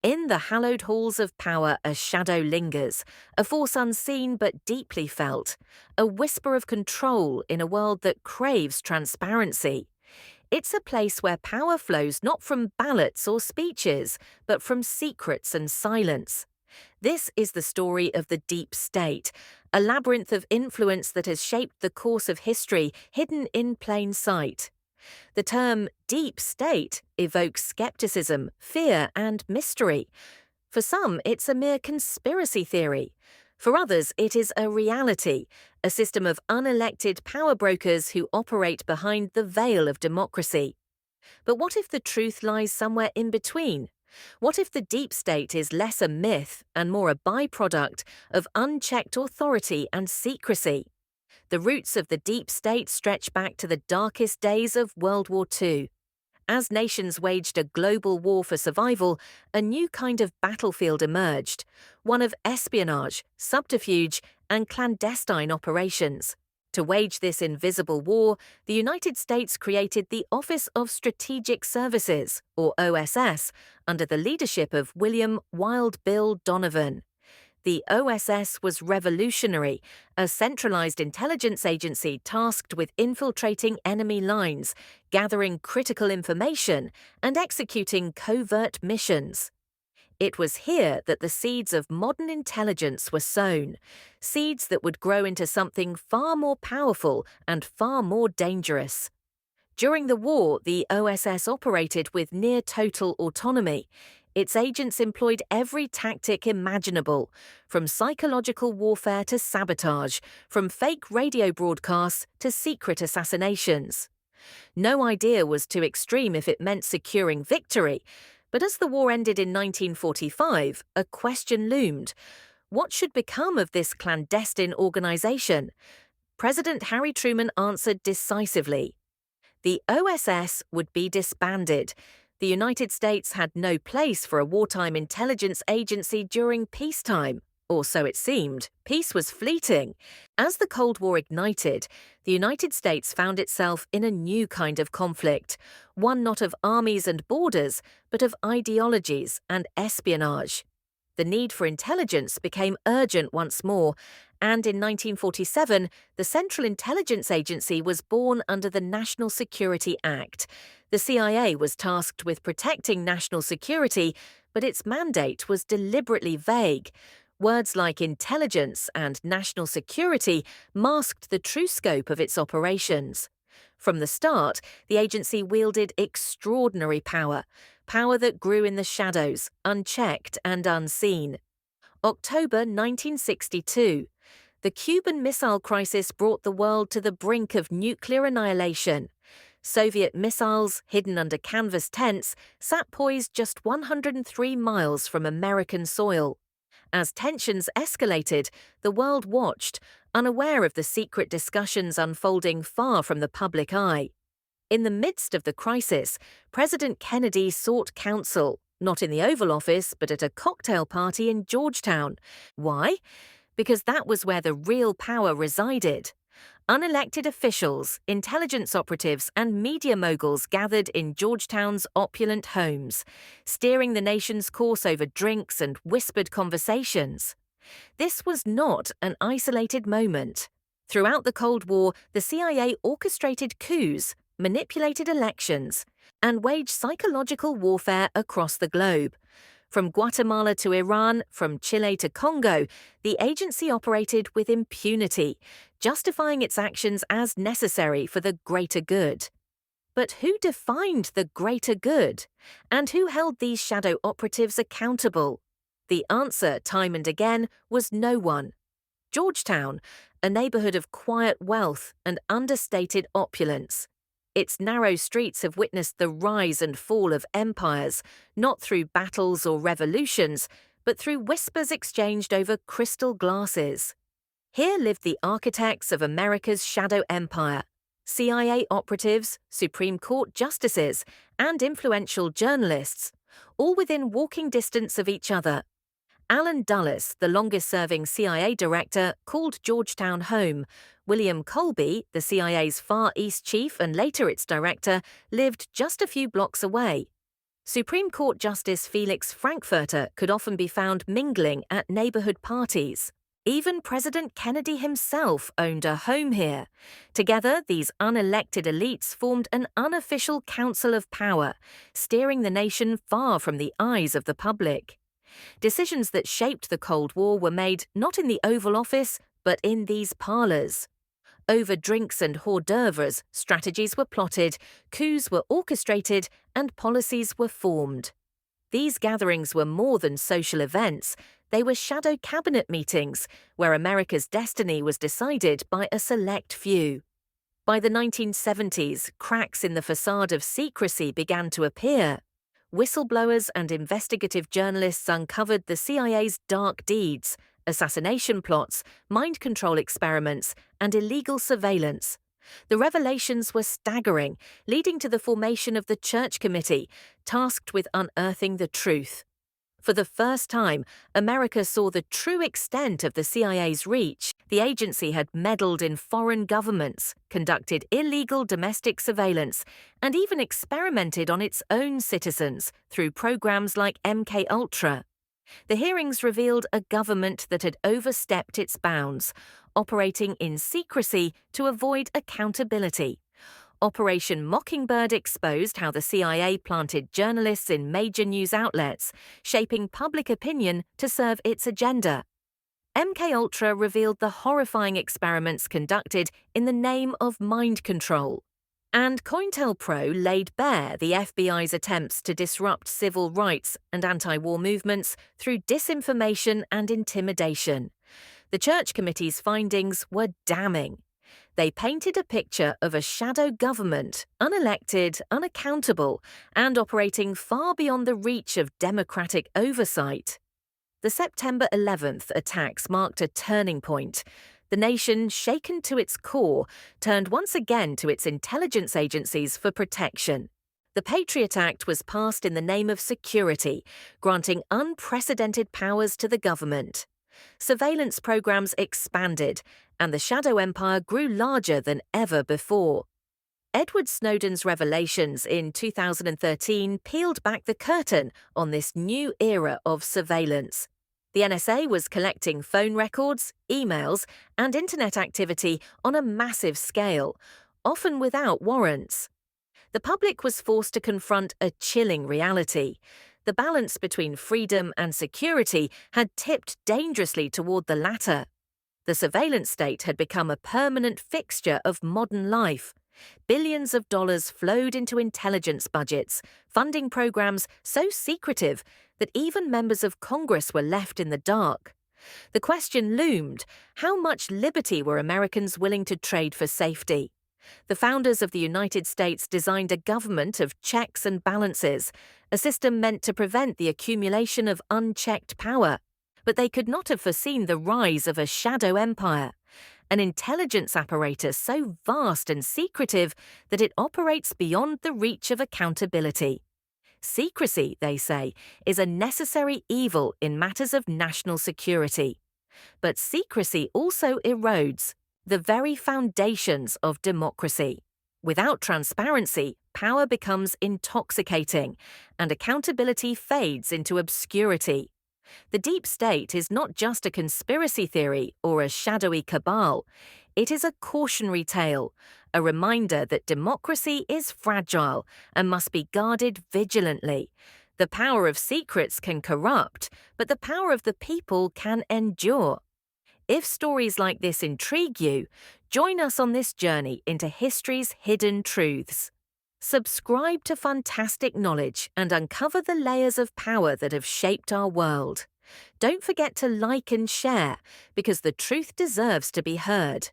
In the hallowed halls of power, a shadow lingers, a force unseen but deeply felt, a whisper of control in a world that craves transparency. It's a place where power flows not from ballots or speeches, but from secrets and silence. This is the story of the deep state, a labyrinth of influence that has shaped the course of history, hidden in plain sight. The term deep state evokes skepticism, fear, and mystery. For some, it's a mere conspiracy theory. For others, it is a reality, a system of unelected power brokers who operate behind the veil of democracy. But what if the truth lies somewhere in between? What if the deep state is less a myth and more a byproduct of unchecked authority and secrecy? The roots of the deep state stretch back to the darkest days of World War II. As nations waged a global war for survival, a new kind of battlefield emerged, one of espionage, subterfuge, and clandestine operations. To wage this invisible war, the United States created the Office of Strategic Services, or OSS, under the leadership of William Wild Bill Donovan. The OSS was revolutionary, a centralized intelligence agency tasked with infiltrating enemy lines, gathering critical information, and executing covert missions. It was here that the seeds of modern intelligence were sown, seeds that would grow into something far more powerful and far more dangerous. During the war, the OSS operated with near-total autonomy. Its agents employed every tactic imaginable, from psychological warfare to sabotage, from fake radio broadcasts to secret assassinations. No idea was too extreme if it meant securing victory, but as the war ended in 1945, a question loomed. What should become of this clandestine organization? President Harry Truman answered decisively. The OSS would be disbanded. The United States had no place for a wartime intelligence agency during peacetime, or so it seemed. Peace was fleeting. As the Cold War ignited, the United States found itself in a new kind of conflict, one not of armies and borders, but of ideologies and espionage. The need for intelligence became urgent once more, and in 1947, the Central Intelligence Agency was born under the National Security Act. The CIA was tasked with protecting national security, but its mandate was deliberately vague. Words like intelligence and national security masked the true scope of its operations. From the start, the agency wielded extraordinary power, power that grew in the shadows, unchecked and unseen. October 1962. The Cuban Missile Crisis brought the world to the brink of nuclear annihilation. Soviet missiles, hidden under canvas tents, sat poised just 103 miles from American soil. As tensions escalated, the world watched, unaware of the secret discussions unfolding far from the public eye. In the midst of the crisis, President Kennedy sought counsel, not in the Oval Office, but at a cocktail party in Georgetown. Why? Because that was where the real power resided. Unelected officials, intelligence operatives, and media moguls gathered in Georgetown's opulent homes, steering the nation's course over drinks and whispered conversations. This was not an isolated moment. Throughout the Cold War, the CIA orchestrated coups, manipulated elections, and waged psychological warfare across the globe. From Guatemala to Iran, from Chile to Congo, the agency operated with impunity, justifying its actions as necessary for the greater good. But who defined the greater good? And who held these shadow operatives accountable? The answer, time and again, was no one. Georgetown, a neighborhood of quiet wealth and understated opulence. Its narrow streets have witnessed the rise and fall of empires, not through battles or revolutions, but through whispers exchanged over crystal glasses. Here lived the architects of America's shadow empire, CIA operatives, Supreme Court justices, and influential journalists, all within walking distance of each other. Alan Dulles, the longest-serving CIA director, called Georgetown home. William Colby, the CIA's Far East chief and later its director, lived just a few blocks away. Supreme Court Justice Felix Frankfurter could often be found mingling at neighborhood parties. Even President Kennedy himself owned a home here. Together, these unelected elites formed an unofficial council of power, steering the nation far from the eyes of the public. Decisions that shaped the Cold War were made not in the Oval Office, but in these parlors. Over drinks and hors d'oeuvres, strategies were plotted, coups were orchestrated, and policies were formed. These gatherings were more than social events. They were shadow cabinet meetings, where America's destiny was decided by a select few. By the 1970s, cracks in the facade of secrecy began to appear. Whistleblowers and investigative journalists uncovered the CIA's dark deeds, assassination plots, mind control experiments, and illegal surveillance. The revelations were staggering, leading to the formation of the Church Committee, tasked with unearthing the truth. For the first time, America saw the true extent of the CIA's reach. The agency had meddled in foreign governments, conducted illegal domestic surveillance, and even experimented on its own citizens through programs like MKUltra. The hearings revealed a government that had overstepped its bounds, operating in secrecy to avoid accountability. Operation Mockingbird exposed how the CIA planted journalists in major news outlets, shaping public opinion to serve its agenda. MKUltra revealed the horrifying experiments conducted in the name of mind control. And COINTELPRO laid bare the FBI's attempts to disrupt civil rights and anti-war movements through disinformation and intimidation. The Church Committee's findings were damning. They painted a picture of a shadow government, unelected, unaccountable, and operating far beyond the reach of democratic oversight. The September 11th attacks marked a turning point. The nation, shaken to its core, turned once again to its intelligence agencies for protection. The Patriot Act was passed in the name of security, granting unprecedented powers to the government. Surveillance programs expanded, and the shadow empire grew larger than ever before. Edward Snowden's revelations in 2013 peeled back the curtain on this new era of surveillance. The NSA was collecting phone records, emails, and internet activity on a massive scale, often without warrants. The public was forced to confront a chilling reality. The balance between freedom and security had tipped dangerously toward the latter. The surveillance state had become a permanent fixture of modern life. Billions of dollars flowed into intelligence budgets, funding programs so secretive that even members of Congress were left in the dark. The question loomed: how much liberty were Americans willing to trade for safety? The founders of the United States designed a government of checks and balances, a system meant to prevent the accumulation of unchecked power. But they could not have foreseen the rise of a shadow empire, an intelligence apparatus so vast and secretive that it operates beyond the reach of accountability. Secrecy, they say, is a necessary evil in matters of national security. But secrecy also erodes the very foundations of democracy. Without transparency, power becomes intoxicating, and accountability fades into obscurity. The deep state is not just a conspiracy theory or a shadowy cabal. It is a cautionary tale, a reminder that democracy is fragile and must be guarded vigilantly. The power of secrets can corrupt, but the power of the people can endure. If stories like this intrigue you, join us on this journey into history's hidden truths. Subscribe to Fantastic Knowledge and uncover the layers of power that have shaped our world. Don't forget to like and share, because the truth deserves to be heard.